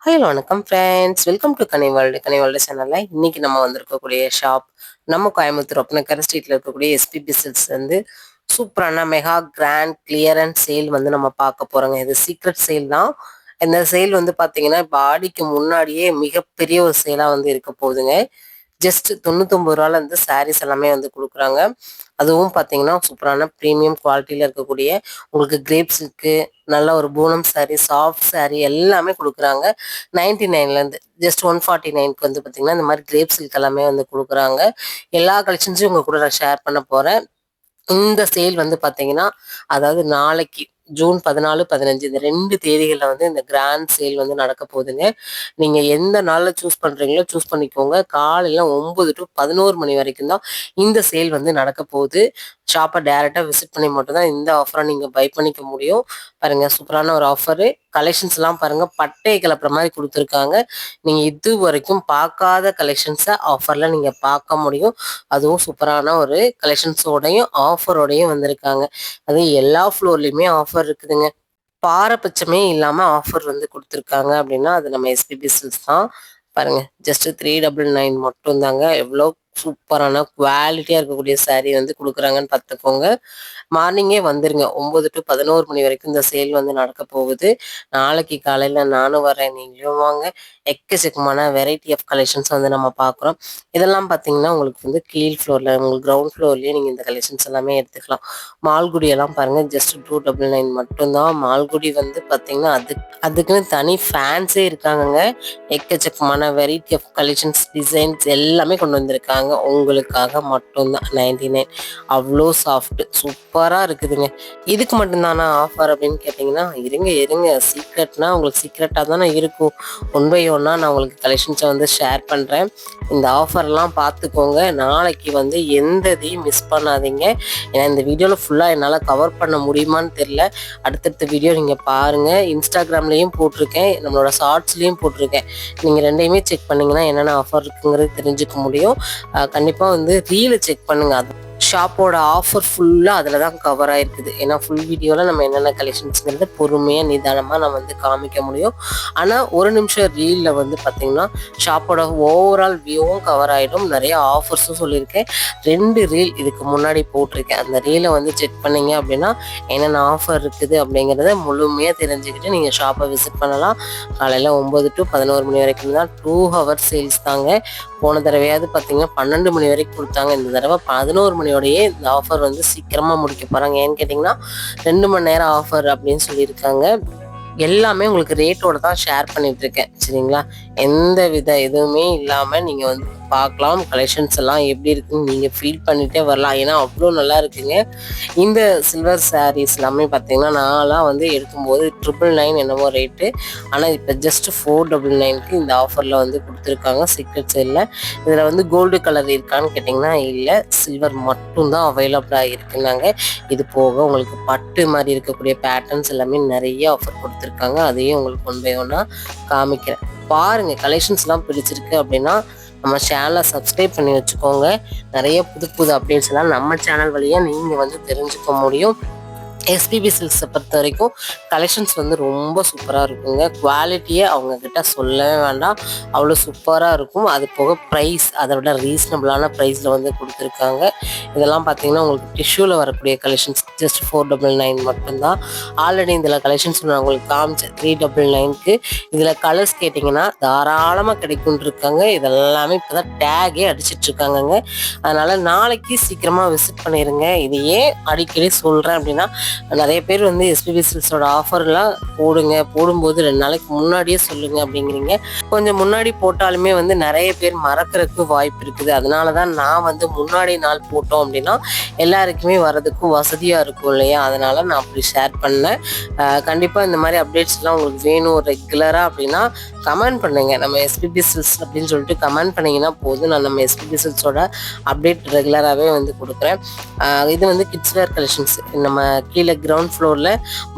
Hello வணக்கம் friends, welcome to Ghani world சேனல்ல. இன்னைக்கு நம்ம வந்திருக்கக்கூடிய ஷாப் நம்ம கோயம்புத்தூர் ஒப்பனக்கரை ஸ்ட்ரீட்ல இருக்கக்கூடிய எஸ்பிபி சில்க்ஸ் வந்து சூப்பரான மெகா கிராண்ட் கிளியரன்ஸ் சேல் வந்து நம்ம பார்க்க போறோங்க. இது சீக்ரெட் சேல் தான். இந்த சேல் வந்து பாத்தீங்கன்னா இப்போ ஆடிக்கு முன்னாடியே மிகப்பெரிய ஒரு சேலா வந்து இருக்க போகுதுங்க. ஜஸ்ட் 99 ரூபால இருந்து சாரீஸ் எல்லாமே வந்து கொடுக்குறாங்க. அதுவும் பார்த்தீங்கன்னா சூப்பரான ப்ரீமியம் குவாலிட்டியில் இருக்கக்கூடிய உங்களுக்கு கிரேப் சில்க்கு, நல்ல ஒரு பூனம் சாரீ, சாஃப்ட் சாரீ எல்லாமே கொடுக்குறாங்க. 99லேருந்து ஜஸ்ட் 149க்கு வந்து பார்த்தீங்கன்னா இந்த மாதிரி கிரேப் சில்க் எல்லாமே வந்து கொடுக்குறாங்க. எல்லா கலெக்ஷன்ஸையும் உங்கள் கூட நான் ஷேர் பண்ண போகிறேன். இந்த சேல் வந்து பார்த்தீங்கன்னா அதாவது நாளைக்கு ஜூன் 14, 15 இந்த 2 தேதிகளில் வந்து இந்த கிராண்ட் சேல் வந்து நடக்க போகுதுங்க. நீங்கள் எந்த நாளில் சூஸ் பண்ணுறீங்களோ சூஸ் பண்ணிக்கோங்க. காலையில் 9 to 11 மணி வரைக்கும் தான் இந்த சேல் வந்து நடக்க போகுது. ஷாப்பை டேரெக்டாக விசிட் பண்ணி மட்டும்தான் இந்த ஆஃபரை நீங்கள் பை பண்ணிக்க முடியும். பாருங்கள், சூப்பரான ஒரு ஆஃபரு. கலெக்ஷன்ஸ்லாம் பாருங்கள், பட்டையை கிளப்புற மாதிரி கொடுத்துருக்காங்க. நீங்கள் இது வரைக்கும் பார்க்காத கலெக்ஷன்ஸை ஆஃபரில் நீங்கள் பார்க்க முடியும். அதுவும் சூப்பரான ஒரு கலெக்ஷன்ஸோடையும் ஆஃபரோடையும் வந்திருக்காங்க. அதுவும் எல்லா ஃப்ளோர்லேயுமே ஆஃபர் இருக்குதுங்க. பாரபட்சமே இல்லாமல் ஆஃபர் வந்து கொடுத்துருக்காங்க அப்படின்னா அது நம்ம எஸ்பிபி சில்க்ஸ் தான். பாருங்க, ஜஸ்ட் 399 மட்டும் தாங்க. எவ்வளோ சூப்பரான குவாலிட்டியாக இருக்கக்கூடிய சாரீ வந்து கொடுக்குறாங்கன்னு பார்த்துக்கோங்க. மார்னிங்கே வந்துருங்க. 9 to 11 மணி வரைக்கும் இந்த சேல் வந்து நடக்க போகுது. நாளைக்கு காலையில் நானும் வரேன், நீங்களும் வாங்க. எக்கச்சக்கமான வெரைட்டி ஆஃப் கலெக்ஷன்ஸ் வந்து நம்ம பார்க்குறோம். இதெல்லாம் பார்த்தீங்கன்னா உங்களுக்கு வந்து கீழ் ஃப்ளோரில், உங்களுக்கு கிரவுண்ட் ஃப்ளோர்லேயே நீங்கள் இந்த கலெக்ஷன்ஸ் எல்லாமே எடுத்துக்கலாம். மால்குடியெல்லாம் பாருங்கள், ஜஸ்ட் 299 மட்டும்தான். மால்குடி வந்து பார்த்தீங்கன்னா அதுக்குன்னு தனி ஃபேன்ஸே இருக்காங்கங்க. எக்கச்சக்கமான வெரைட்டி ஆஃப் கலெக்ஷன்ஸ், டிசைன்ஸ் எல்லாமே கொண்டு வந்திருக்காங்க. உங்களுக்காக மட்டும்தான் 99. அவ்வளோ சாஃப்ட் சூப்பராக இருக்குதுங்க. இதுக்கு மட்டும்தானா ஆஃபர் அப்படின்னு கேட்டிங்கன்னா, இருங்க சீக்ரெட்னா உங்களுக்கு சீக்ரெட்டாக தானே இருக்கும். ஒன் பை ஒன்னாக நான் உங்களுக்கு கலெக்ஷன்ஸை வந்து ஷேர் பண்ணுறேன். இந்த ஆஃபர்லாம் பார்த்துக்கோங்க. நாளைக்கு வந்து எந்த இதையும் மிஸ் பண்ணாதீங்க. ஏன்னா இந்த வீடியோவில் ஃபுல்லாக என்னால் கவர் பண்ண முடியுமான்னு தெரில. அடுத்தடுத்த வீடியோ நீங்கள் பாருங்கள். இன்ஸ்டாகிராம்லேயும் போட்டிருக்கேன், நம்மளோட ஷார்ட்ஸ்லேயும் போட்டிருக்கேன். நீங்கள் ரெண்டையுமே செக் பண்ணிங்கன்னா என்னென்ன ஆஃபர் இருக்குங்கிறது தெரிஞ்சுக்க முடியும். கண்டிப்பாக வந்து ரீலை செக் பண்ணுங்கள். அது ஷாப்போட ஆஃபர் ஃபுல்லாக அதில் தான் கவர் ஆகிருக்குது. ஏன்னா ஃபுல் வீடியோவில் நம்ம என்னென்ன கலெக்ஷன்ஸுங்கிறது பொறுமையாக நிதானமாக நம்ம வந்து காமிக்க முடியும். ஆனால் ஒரு நிமிஷம் ரீலில் வந்து பார்த்திங்கன்னா ஷாப்போட ஓவரால் வியூவும் கவர் ஆகிடும். நிறைய ஆஃபர்ஸும் சொல்லியிருக்கேன். 2 ரீல் இதுக்கு முன்னாடி போட்டிருக்கேன். அந்த ரீலை வந்து செக் பண்ணிங்க அப்படின்னா என்னென்ன ஆஃபர் இருக்குது அப்படிங்கிறத முழுமையாக தெரிஞ்சுக்கிட்டு நீங்கள் ஷாப்பை விசிட் பண்ணலாம். காலையில் 9 to 11 மணி வரைக்கும் தான். 2 hour சேல்ஸ் தாங்க. போன தடவையாவது பார்த்தீங்கன்னா 12 மணி வரைக்கும் கொடுத்தாங்க. இந்த தடவை 11 மணியோடையே இந்த ஆஃபர் வந்து சீக்கிரமாக முடிக்க போகிறாங்க. ஏன்னு கேட்டிங்கன்னா 2 மணி நேரம் ஆஃபர் அப்படின்னு சொல்லியிருக்காங்க. எல்லாமே உங்களுக்கு ரேட்டோட தான் ஷேர் பண்ணிட்டு இருக்கேன், சரிங்களா? எந்த வித எதுவுமே இல்லாமல் நீங்கள் வந்து பார்க்கலாம். கலெக்ஷன்ஸ் எல்லாம் எப்படி இருக்குன்னு நீங்கள் ஃபீல் பண்ணிகிட்டே வரலாம். ஏன்னா அவ்வளோ நல்லா இருக்குங்க. இந்த சில்வர் சாரீஸ் எல்லாமே பார்த்தீங்கன்னா நான்லாம் வந்து எடுக்கும்போது 999 என்னவோ ரேட்டு. ஆனால் இப்போ ஜஸ்ட் 499க்கு இந்த ஆஃபரில் வந்து கொடுத்துருக்காங்க சீக்ரெட் சேலில். இதில் வந்து கோல்டு கலர் இருக்கான்னு கேட்டிங்கன்னா இல்லை, சில்வர் மட்டும்தான் அவைலபிளாக இருக்குன்னாங்க. இது போக உங்களுக்கு பட்டு மாதிரி இருக்கக்கூடிய பேட்டர்ன்ஸ் எல்லாமே நிறைய ஆஃபர் கொடுத்துருக்காங்க. அதையும் உங்களுக்கு ஒன் பை ஒன்னாக காமிக்கிறேன். பாருங்கள், கலெக்ஷன்ஸ்லாம் பிடிச்சிருக்கு அப்படின்னா நம்ம சேனலை சப்ஸ்கிரைப் பண்ணி வச்சுக்கோங்க. நிறைய புது அப்டேட்ஸ் எல்லாம் நம்ம சேனல் வழியாக நீங்கள் வந்து தெரிஞ்சுக்க முடியும். எஸ்பிபி சில்க்ஸை பொறுத்த வரைக்கும் கலெக்ஷன்ஸ் வந்து ரொம்ப சூப்பராக இருக்குங்க. குவாலிட்டியே அவங்கக்கிட்ட சொல்லவே வேண்டாம், அவ்வளோ சூப்பராக இருக்கும். அது போக ப்ரைஸ் அதை விட ரீசனபிளான ப்ரைஸில் வந்து கொடுத்துருக்காங்க. இதெல்லாம் பார்த்தீங்கன்னா உங்களுக்கு டிஷ்யூவில் வரக்கூடிய கலெக்ஷன்ஸ் ஜஸ்ட் 499 மட்டும்தான். ஆல்ரெடி இதில் கலெக்ஷன்ஸ் நான் உங்களுக்கு காமிச்சேன் 399க்கு. இதில் கலர்ஸ் கேட்டிங்கன்னா தாராளமாக கிடைக்கும்னு இருக்காங்க. இதெல்லாமே இப்போ தான் டேகே அடிச்சிட்ருக்காங்கங்க. அதனால் நாளைக்கு சீக்கிரமாக விசிட் பண்ணிடுங்க. இது ஏன் அடிக்கடி சொல்கிறேன் அப்படின்னா, நிறைய பேர் வந்து எஸ்பிபி சில்க்ஸோட ஆஃபர்லாம் போடும்போது 2 நாளைக்கு முன்னாடியே சொல்லுங்க அப்படிங்கிறீங்க. கொஞ்சம் முன்னாடி போட்டாலுமே வந்து நிறைய பேர் மறக்கிறதுக்கு வாய்ப்பு இருக்குது. அதனால தான் நான் வந்து முன்னாடி நாள் போட்டோம் அப்படின்னா எல்லாருக்குமே வரதுக்கும் வசதியாக இருக்கும் இல்லையா? அதனால நான் அப்படி ஷேர் பண்ணேன். கண்டிப்பாக இந்த மாதிரி அப்டேட்ஸ்லாம் உங்களுக்கு வேணும் ரெகுலராக அப்படின்னா கமெண்ட் பண்ணுங்க. நம்ம எஸ்பிபி சில்க்ஸ் அப்படின்னு சொல்லிட்டு கமெண்ட் பண்ணிங்கன்னா போதும். நான் நம்ம எஸ்பிபி சில்க்ஸோட அப்டேட் ரெகுலராகவே வந்து கொடுக்குறேன். இது வந்து கிட்ஸ் வேர் கலெக்ஷன்ஸ். நம்ம கீழே கிரவுண்ட் ஃப்ளோரில்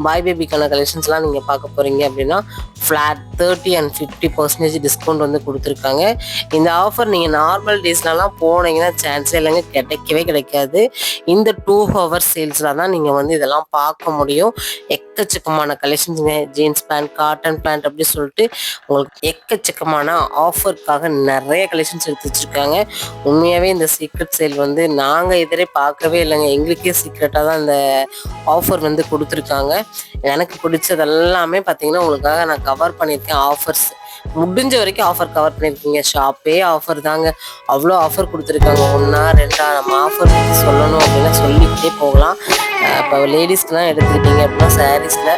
பாய் பேபிக்கான கலெக்ஷன்ஸ்லாம் நீங்கள் பார்க்க போகிறீங்க அப்படின்னா ஃப்ளாட் 30 and 50% டிஸ்கவுண்ட் வந்து கொடுத்துருக்காங்க. இந்த ஆஃபர் நீங்கள் நார்மல் டேஸ்லலாம் போனீங்கன்னா சான்ஸே இல்லைங்க, கிடைக்கவே கிடைக்காது. இந்த 2 hour சேல்ஸில் தான் நீங்கள் வந்து இதெல்லாம் பார்க்க முடியும். எக்கச்சக்கமான கலெக்ஷன்ஸுங்க. ஜீன்ஸ் பேண்ட், காட்டன் பேண்ட் அப்படி சொல்லிட்டு உங்களுக்கு எக்கச்சக்கமான ஆஃபருக்காக நெறைய கலெக்ஷன்ஸ் எடுத்து வச்சிருக்காங்க. உண்மையாவே இந்த சீக்ரெட் சேல் வந்து நாங்க இதுவரை பார்க்கவே இல்லங்க. எங்களுக்கே சீக்ரெட்டா தான் இந்த ஆஃபர் வந்து குடுத்துருக்காங்க. எனக்கு பிடிச்சது எல்லாமே பார்த்தீங்கன்னா, உங்களுக்காக நான் கவர் பண்ணியிருக்கேன் ஆஃபர்ஸ். முடிஞ்ச வரைக்கும் ஆஃபர் கவர் பண்ணியிருக்கீங்க. ஷாப்பே ஆஃபர் தாங்க. அவ்வளோ ஆஃபர் குடுத்துருக்காங்க. 1ஆ 2ஆ நம்ம ஆஃபர் பத்தி சொல்லணும் அப்படின்னா சொல்லிக்கிட்டே போகலாம். இப்போ லேடீஸ்க்குலாம் எடுத்துக்கிட்டீங்க அப்படின்னா சாரீஸ்ல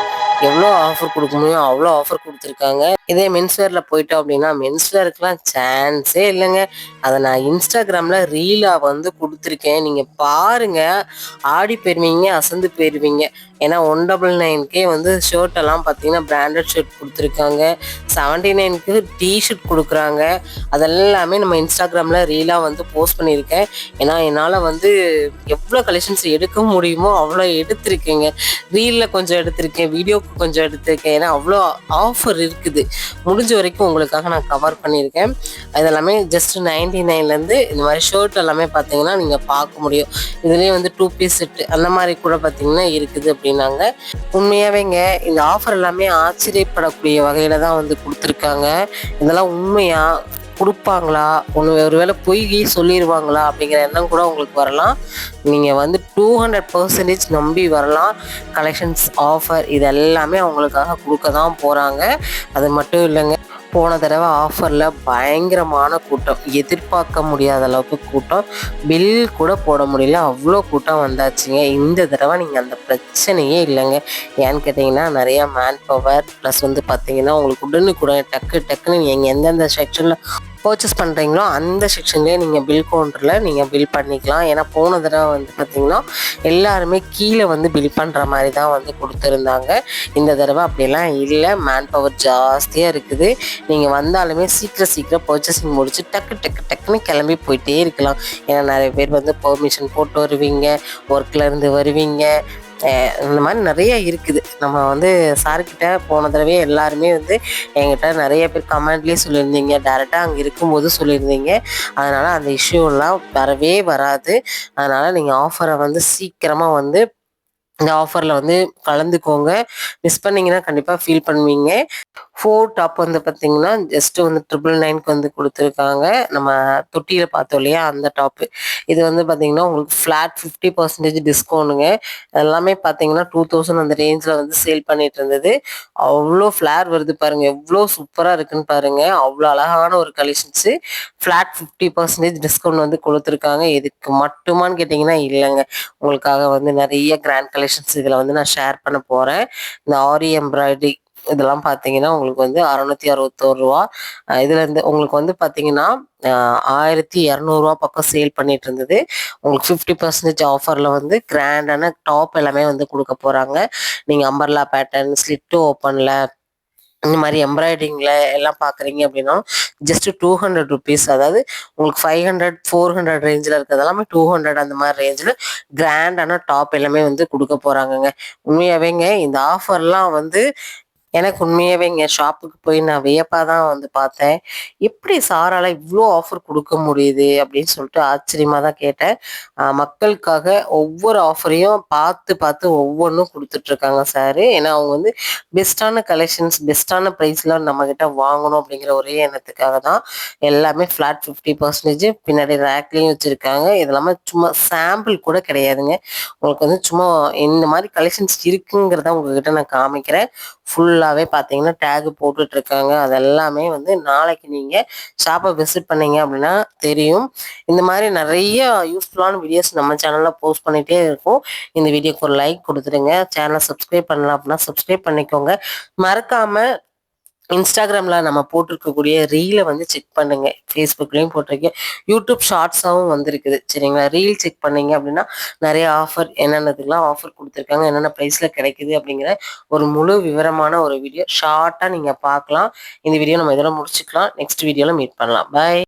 எவ்வளோ ஆஃபர் குடுக்க முடியும் அவ்வளோ ஆஃபர் குடுத்துருக்காங்க. இதே மென்ஸ்வேர்ல போயிட்டோம் அப்படின்னா, மென்ஸ்வேருக்குலாம் சான்ஸே இல்லங்க. அத நான் இன்ஸ்டாகிராம்ல ரீலா வந்து குடுத்துருக்கேன். நீங்க பாருங்க. ஆடி போயிருவீங்க, அசந்து போயிருவீங்க. ஏன்னா 199க்கே வந்து ஷர்ட் எல்லாம் பார்த்தீங்கன்னா, பிராண்டட் ஷர்ட் குடுத்துருக்காங்க. 79க்கு டீ ஷர்ட் குடுக்குறாங்க. அதெல்லாமே நம்ம இன்ஸ்டாகிராம்ல ரீலா வந்து போஸ்ட் பண்ணியிருக்கேன். ஏன்னா என்னால வந்து எவ்வளோ கலெக்ஷன்ஸ் எடுக்க முடியுமோ அவ்வளோ எடுத்திருக்கேங்க. ரீல்ல கொஞ்சம் எடுத்திருக்கேன், வீடியோக்கு கொஞ்சம் எடுத்திருக்கேன். ஏன்னா அவ்வளோ ஆஃபர் இருக்குது. முடிஞ்ச வரைக்கும் உங்களுக்காக நான் கவர் பண்ணியிருக்கேன். இதெல்லாமே ஜஸ்ட் 99லேருந்து இந்த மாதிரி ஷர்ட் எல்லாமே பார்த்தீங்கன்னா நீங்கள் பார்க்க முடியும். இதுலேயே வந்து 2 பீஸ் செட்டு அந்த மாதிரி கூட பார்த்தீங்கன்னா இருக்குது அப்படின்னாங்க. உண்மையாவேங்க இந்த ஆஃபர் எல்லாமே ஆச்சரியப்படக்கூடிய வகையில தான் வந்து கொடுத்துருக்காங்க. இதெல்லாம் உண்மையா குடுப்பாங்களா? ஒருவேளை பொய் சொல்லிருவாங்களா? அப்படிங்கிற எண்ணம் கூட உங்களுக்கு வரலாம். நீங்க வந்து 200% நம்பி வரலாம். கலெக்ஷன்ஸ், ஆஃபர் இது எல்லாமே அவங்களுக்காக குடுக்க தான் போறாங்க. அது மட்டும் இல்லங்க. போன தடவை ஆஃபர்ல பயங்கரமான கூட்டம். எதிர்பார்க்க முடியாத அளவுக்கு கூட்டம். பில் கூட போட முடியல. அவ்வளோ கூட்டம் வந்தாச்சுங்க. இந்த தடவை நீங்க அந்த பிரச்சனையே இல்லைங்க. ஏன்னு கேட்டிங்கன்னா, நிறைய மேன் பவர் ப்ளஸ் வந்து பார்த்தீங்கன்னா, உங்களுக்கு உடனுக்குடன் டக்குன்னு நீங்க எந்தெந்த செக்ஷன்ல பர்ச்சேஸ் பண்ணுறீங்களோ அந்த செக்ஷன்லேயே நீங்கள் பில் கவுண்டரில் நீங்கள் பில் பண்ணிக்கலாம். ஏன்னா போன தடவை வந்து பார்த்திங்கன்னா எல்லாருமே கீழே வந்து பில் பண்ணுற மாதிரி தான் வந்து கொடுத்துருந்தாங்க. இந்த தடவை அப்படிலாம் இல்லை. மேன் பவர் ஜாஸ்தியாக இருக்குது. நீங்கள் வந்தாலுமே சீக்கிரம் பர்ச்சேசிங் முடிச்சு டக்குன்னு கிளம்பி போயிட்டே இருக்கலாம். ஏன்னா நிறைய பேர் வந்து பெர்மிஷன் போட்டு வருவீங்க, ஒர்க்லேருந்து வருவீங்க. இந்த மாதிரி நிறைய இருக்குது. நம்ம வந்து சார்கிட்ட போன தடவை எல்லாருமே வந்து என்கிட்ட நிறைய பேர் கமெண்ட்லேயே சொல்லியிருந்தீங்க, டேரெக்டாக அங்கே இருக்கும்போது சொல்லியிருந்தீங்க. அதனால் அந்த இஷ்யூலாம் வரவே வராது. அதனால் நீங்கள் ஆஃபரை வந்து சீக்கிரமாக வந்து இந்த ஆஃபரில் வந்து கலந்துக்கோங்க. மிஸ் பண்ணிங்கன்னா கண்டிப்பாக ஃபீல் பண்ணுவீங்க. 4 டாப் வந்து பார்த்தீங்கன்னா ஜஸ்ட் வந்து 999க்கு வந்து கொடுத்துருக்காங்க. நம்ம தொட்டியில் பார்த்தோம் இல்லையா அந்த டாப்பு. இது வந்து பார்த்தீங்கன்னா உங்களுக்கு ஃப்ளாட் 50% டிஸ்கவுண்ட்டுங்க. எல்லாமே பார்த்தீங்கன்னா 2000 அந்த ரேஞ்சில் வந்து சேல் பண்ணிட்டு இருந்தது. அவ்வளோ ஃப்ளேர் வருது பாருங்க. எவ்வளோ சூப்பராக இருக்குன்னு பாருங்க. அவ்வளோ அழகான ஒரு கலெக்ஷன்ஸு. ஃப்ளாட் 50% டிஸ்கவுண்ட் வந்து கொடுத்துருக்காங்க. இதுக்கு மட்டுமான்னு கேட்டிங்கன்னா இல்லைங்க. உங்களுக்காக வந்து நிறைய கிராண்ட் கலெக்ஷன்ஸ் இதில் வந்து நான் ஷேர் பண்ண போகிறேன். இந்த ஆரி எம்ப்ராய்டரி இதெல்லாம் பார்த்தீங்கன்னா உங்களுக்கு வந்து ரூ. 661. இதுலேருந்து உங்களுக்கு வந்து பார்த்தீங்கன்னா 1200 பக்கம் சேல் பண்ணிட்டு இருந்தது. உங்களுக்கு 50% ஆஃபரில் வந்து கிராண்டான டாப் எல்லாமே வந்து கொடுக்க போகிறாங்க. நீங்கள் அம்பர்லா பேட்டர்ன், ஸ்லிட் ஓப்பனில் இந்த மாதிரி எம்ப்ராய்டிங்கில் எல்லாம் பார்க்குறீங்க அப்படின்னா ஜஸ்ட் ₹200. அதாவது உங்களுக்கு 500, 400 ரேஞ்சில் இருக்கிறது எல்லாமே 200 அந்த மாதிரி ரேஞ்சில் கிராண்டான டாப் எல்லாமே வந்து கொடுக்க போகிறாங்கங்க. உண்மையாவேங்க இந்த ஆஃபர்லாம் வந்து எனக்கு உண்மையாவே இங்கே ஷாப்புக்கு போய் நான் வியப்பாக தான் வந்து பார்த்தேன். எப்படி சாரால இவ்வளோ ஆஃபர் கொடுக்க முடியுது அப்படின்னு சொல்லிட்டு ஆச்சரியமாக தான் கேட்டேன். மக்களுக்காக ஒவ்வொரு ஆஃபரையும் பார்த்து ஒவ்வொன்றும் கொடுத்துட்ருக்காங்க சாரு. ஏன்னா அவங்க வந்து பெஸ்ட்டான கலெக்ஷன்ஸ், பெஸ்ட்டான ப்ரைஸ்லாம் நம்மக்கிட்ட வாங்கணும் அப்படிங்கிற ஒரே எண்ணத்துக்காக தான் எல்லாமே ஃப்ளாட் 50% பின்னாடி ரேக்லேயும் வச்சுருக்காங்க. இதெல்லாமே சும்மா சாம்பிள் கூட கிடையாதுங்க. உங்களுக்கு வந்து சும்மா இந்த மாதிரி கலெக்ஷன்ஸ் இருக்குங்கிறத உங்ககிட்ட நான் காமிக்கிறேன். ஃபுல்லாகவே பார்த்தீங்கன்னா டேக் போட்டுட்ருக்காங்க. அதெல்லாமே வந்து நாளைக்கு நீங்கள் ஷாப்பை விசிட் பண்ணீங்க அப்படின்னா தெரியும். இந்த மாதிரி நிறைய யூஸ்ஃபுல்லான வீடியோஸ் நம்ம சேனலில் போஸ்ட் பண்ணிகிட்டே இருக்கோம். இந்த வீடியோக்கு ஒரு லைக் கொடுத்துருங்க. சேனலை சப்ஸ்கிரைப் பண்ணலாம் அப்படின்னா சப்ஸ்கிரைப் பண்ணிக்கோங்க. மறக்காமல் இன்ஸ்டாகிராமில் நம்ம போட்டிருக்கக்கூடிய ரீலை வந்து செக் பண்ணுங்க. ஃபேஸ்புக்லேயும் போட்டிருக்கேன். யூடியூப் ஷார்ட்ஸாகவும் வந்திருக்குது. சரிங்களா? ரீல் செக் பண்ணீங்க அப்படின்னா நிறைய ஆஃபர் என்னென்னதுக்கெல்லாம் ஆஃபர் கொடுத்துருக்காங்க, என்னென்ன ப்ரைஸில் கிடைக்குது அப்படிங்கிற ஒரு முழு விவரமான ஒரு வீடியோ ஷார்ட்டாக நீங்கள் பார்க்கலாம். இந்த வீடியோ நம்ம இதெல்லாம் முடிச்சுக்கலாம். நெக்ஸ்ட் வீடியோவில் மீட் பண்ணலாம். பாய்.